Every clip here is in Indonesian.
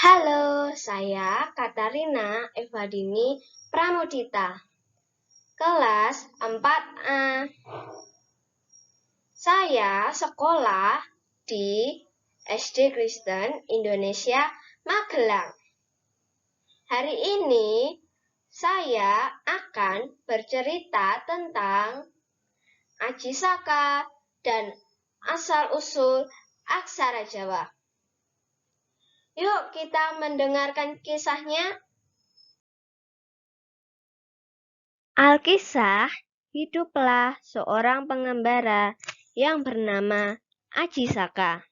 Halo, saya Katarina Evadini Pramudita, kelas 4A. Saya sekolah di SD Kristen Indonesia Magelang. Hari ini saya akan bercerita tentang Aji Saka dan asal-usul aksara Jawa. Yuk kita mendengarkan kisahnya. Alkisah, hiduplah seorang pengembara yang bernama Aji Saka.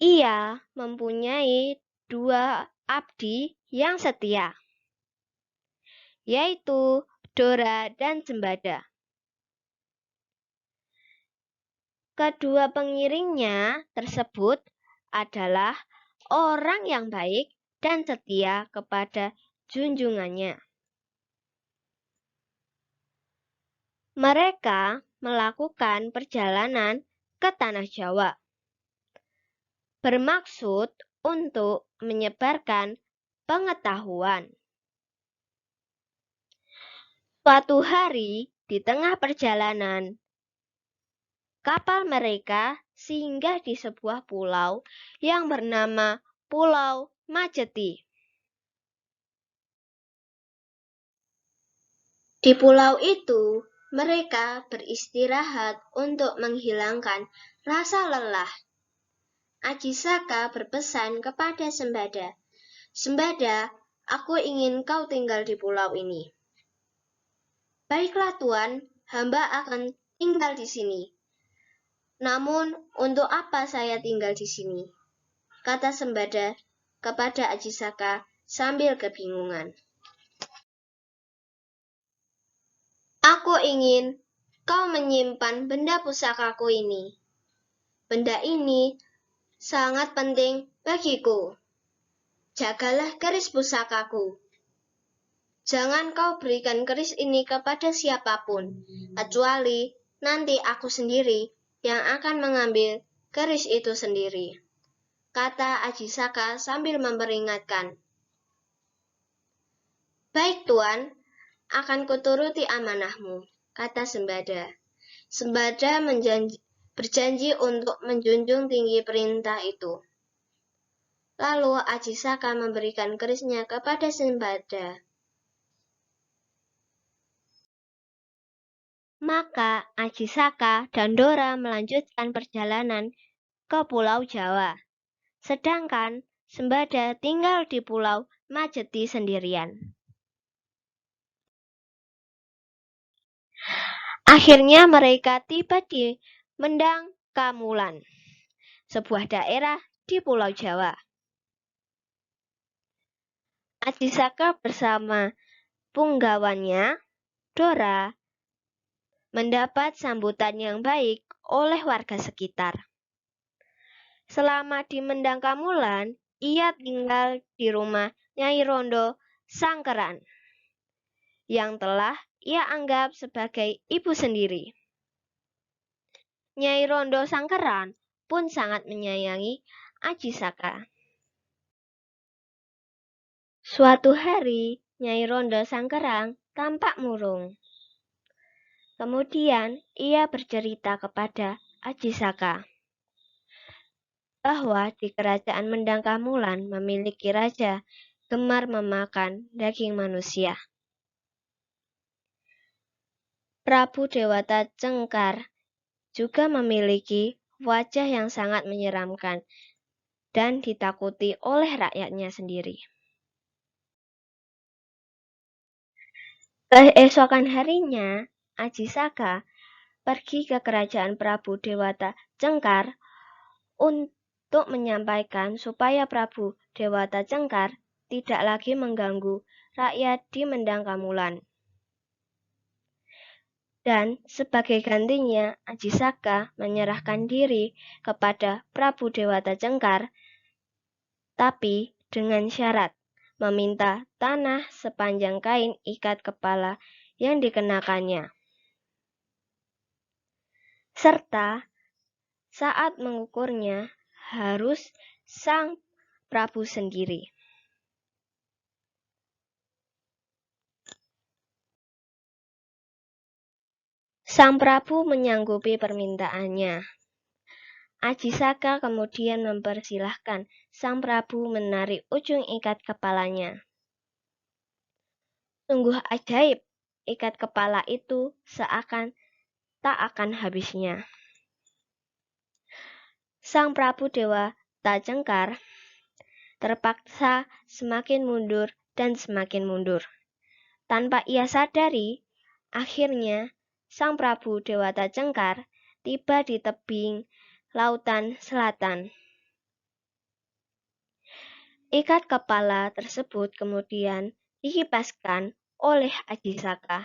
Ia mempunyai dua abdi yang setia, yaitu Dora dan Sembada. Kedua pengiringnya tersebut adalah orang yang baik dan setia kepada junjungannya. Mereka melakukan perjalanan ke tanah Jawa, bermaksud untuk menyebarkan pengetahuan. Suatu hari di tengah perjalanan, kapal mereka singgah di sebuah pulau yang bernama Pulau Majeti. Di pulau itu, mereka beristirahat untuk menghilangkan rasa lelah. Aji Saka berpesan kepada Sembada, "Sembada, aku ingin kau tinggal di pulau ini." "Baiklah Tuan, hamba akan tinggal di sini." "Namun, untuk apa saya tinggal di sini?" kata Sembada kepada Aji Saka sambil kebingungan. "Aku ingin kau menyimpan benda pusakaku ini. Benda ini sangat penting bagiku. Jagalah keris pusakaku. Jangan kau berikan keris ini kepada siapapun, kecuali nanti aku sendiri yang akan mengambil keris itu sendiri," kata Aji Saka sambil memperingatkan. "Baik Tuan, akan kuturuti amanahmu," kata Sembada. Sembada berjanji untuk menjunjung tinggi perintah itu. Lalu Aji Saka memberikan kerisnya kepada Sembada. Maka Aji Saka dan Dora melanjutkan perjalanan ke Pulau Jawa, sedangkan Sembada tinggal di Pulau Majeti sendirian. Akhirnya mereka tiba di Mendang Kamulan, sebuah daerah di Pulau Jawa. Aji Saka bersama punggawannya, Dora, mendapat sambutan yang baik oleh warga sekitar. Selama di Mendang Kamulan, ia tinggal di rumah Nyai Rondo Sangkeran, yang telah ia anggap sebagai ibu sendiri. Nyai Rondo Sangkeran pun sangat menyayangi Aji Saka. Suatu hari, Nyai Rondo Sangkeran tampak murung. Kemudian ia bercerita kepada Aji Saka bahwa di kerajaan Mendang Kamulan memiliki raja gemar memakan daging manusia. Prabu Dewata Cengkar juga memiliki wajah yang sangat menyeramkan dan ditakuti oleh rakyatnya sendiri. Keesokan harinya, Aji Saka pergi ke kerajaan Prabu Dewata Cengkar untuk menyampaikan supaya Prabu Dewata Cengkar tidak lagi mengganggu rakyat di Mendang Kamulan. Dan sebagai gantinya, Aji Saka menyerahkan diri kepada Prabu Dewata Cengkar, tapi dengan syarat meminta tanah sepanjang kain ikat kepala yang dikenakannya. Serta saat mengukurnya harus Sang Prabu sendiri. Sang Prabu menyanggupi permintaannya. Ajisaka kemudian mempersilahkan Sang Prabu menarik ujung ikat kepalanya. Sungguh ajaib, ikat kepala itu seakan tak akan habisnya. Sang Prabu Dewata Cengkar terpaksa semakin mundur dan semakin mundur. Tanpa ia sadari, akhirnya Sang Prabu Dewata Cengkar tiba di tebing lautan selatan. Ikat kepala tersebut kemudian dikipaskan oleh Ajisaka.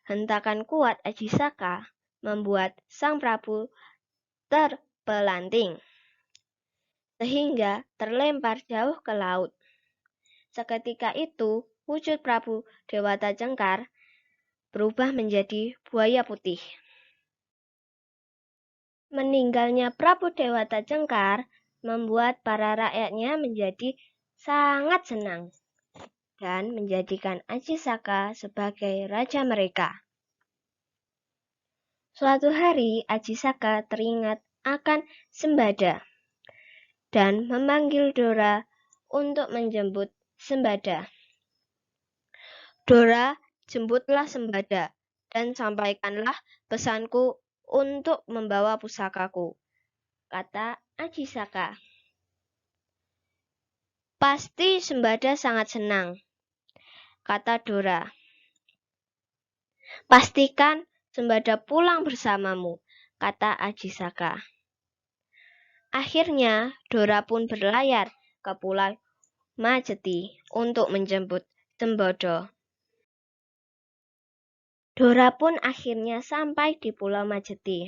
Hentakan kuat Ajisaka membuat Sang Prabu terpelanting, sehingga terlempar jauh ke laut. Seketika itu, wujud Prabu Dewata Cengkar berubah menjadi buaya putih. Meninggalnya Prabu Dewata Cengkar membuat para rakyatnya menjadi sangat senang dan menjadikan Ajisaka sebagai raja mereka. Suatu hari Ajisaka teringat akan Sembada dan memanggil Dora untuk menjemput Sembada. Dora, jemputlah Sembada dan sampaikanlah pesanku untuk membawa pusakaku, kata Ajisaka. Pasti Sembada sangat senang, kata Dora. Pastikan Sembada pulang bersamamu, kata Ajisaka. Akhirnya Dora pun berlayar ke Pulau Majeti untuk menjemput Sembada. Dora pun akhirnya sampai di Pulau Majeti.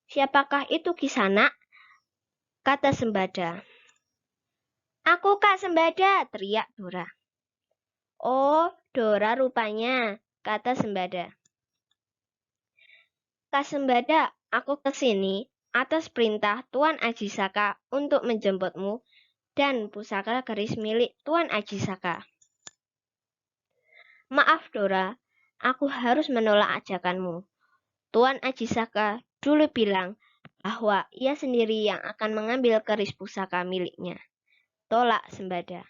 Siapakah itu Kisanak? Kata Sembada. Aku Kak Sembada, teriak Dora. Oh, Dora rupanya, kata Sembada. Kak Sembada, aku kesini atas perintah Tuan Ajisaka untuk menjemputmu dan pusaka keris milik Tuan Ajisaka. Maaf Dora, aku harus menolak ajakanmu. Tuan Ajisaka dulu bilang bahwa ia sendiri yang akan mengambil keris pusaka miliknya. Tolak Sembada.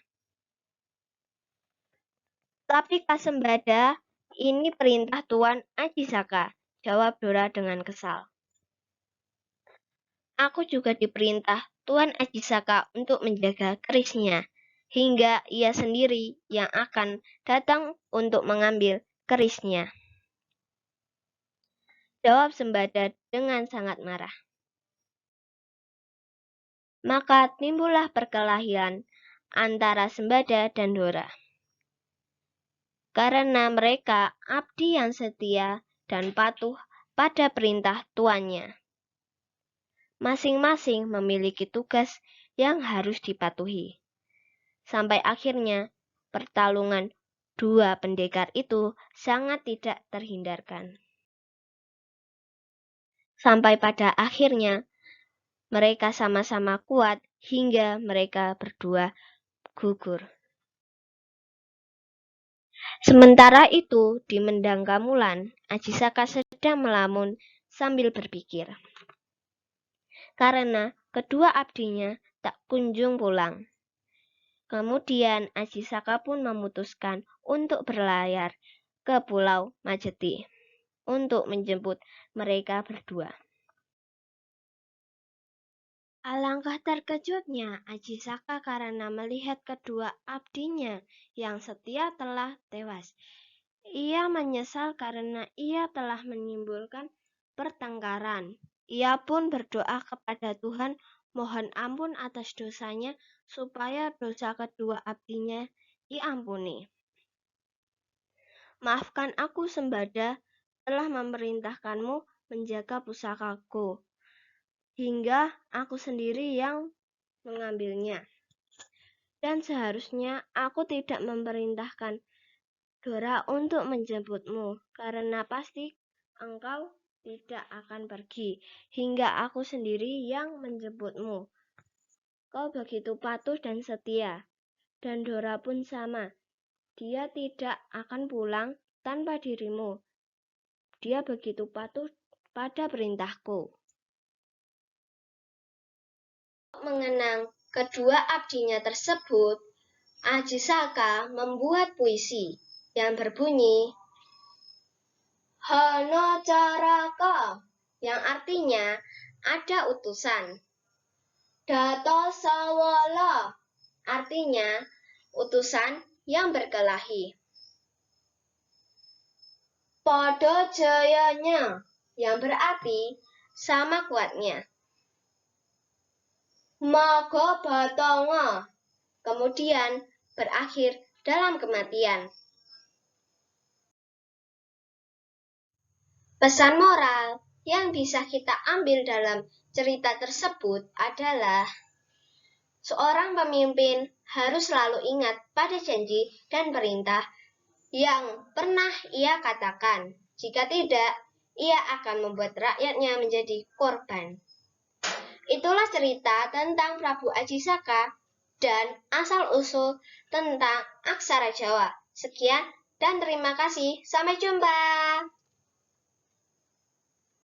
Tapi Kak Sembada, ini perintah Tuan Ajisaka, jawab Dora dengan kesal. Aku juga diperintah Tuan Ajisaka untuk menjaga kerisnya, hingga ia sendiri yang akan datang untuk mengambil kerisnya. Jawab Sembada dengan sangat marah. Maka timbullah perkelahian antara Sembada dan Dora. Karena mereka abdi yang setia dan patuh pada perintah tuannya. Masing-masing memiliki tugas yang harus dipatuhi. Sampai akhirnya pertarungan dua pendekar itu sangat tidak terhindarkan. Sampai pada akhirnya mereka sama-sama kuat hingga mereka berdua gugur. Sementara itu, di Mendang Kamulan, Ajisaka sedang melamun sambil berpikir. Karena kedua abdinya tak kunjung pulang. Kemudian Ajisaka pun memutuskan untuk berlayar ke Pulau Majeti untuk menjemput mereka berdua. Alangkah terkejutnya Ajisaka karena melihat kedua abdinya yang setia telah tewas. Ia menyesal karena ia telah menimbulkan pertengkaran. Ia pun berdoa kepada Tuhan mohon ampun atas dosanya supaya dosa kedua abdinya diampuni. Maafkan aku Sembada telah memerintahkanmu menjaga pusakaku, hingga aku sendiri yang mengambilnya. Dan seharusnya aku tidak memerintahkan Dora untuk menjemputmu, karena pasti engkau tidak akan pergi, hingga aku sendiri yang menjemputmu. Kau begitu patuh dan setia. Dan Dora pun sama. Dia tidak akan pulang tanpa dirimu. Dia begitu patuh pada perintahku. Mengenang kedua abdinya tersebut, Ajisaka membuat puisi yang berbunyi Hana Caraka, yang artinya ada utusan. Dato Sawala, artinya utusan yang berkelahi. Podo Jayanya, yang berarti sama kuatnya. Mago Batonga, kemudian berakhir dalam kematian. Pesan moral yang bisa kita ambil dalam cerita tersebut adalah seorang pemimpin harus selalu ingat pada janji dan perintah yang pernah ia katakan. Jika tidak, ia akan membuat rakyatnya menjadi korban. Itulah cerita tentang Prabu Ajisaka dan asal-usul tentang aksara Jawa. Sekian dan terima kasih. Sampai jumpa.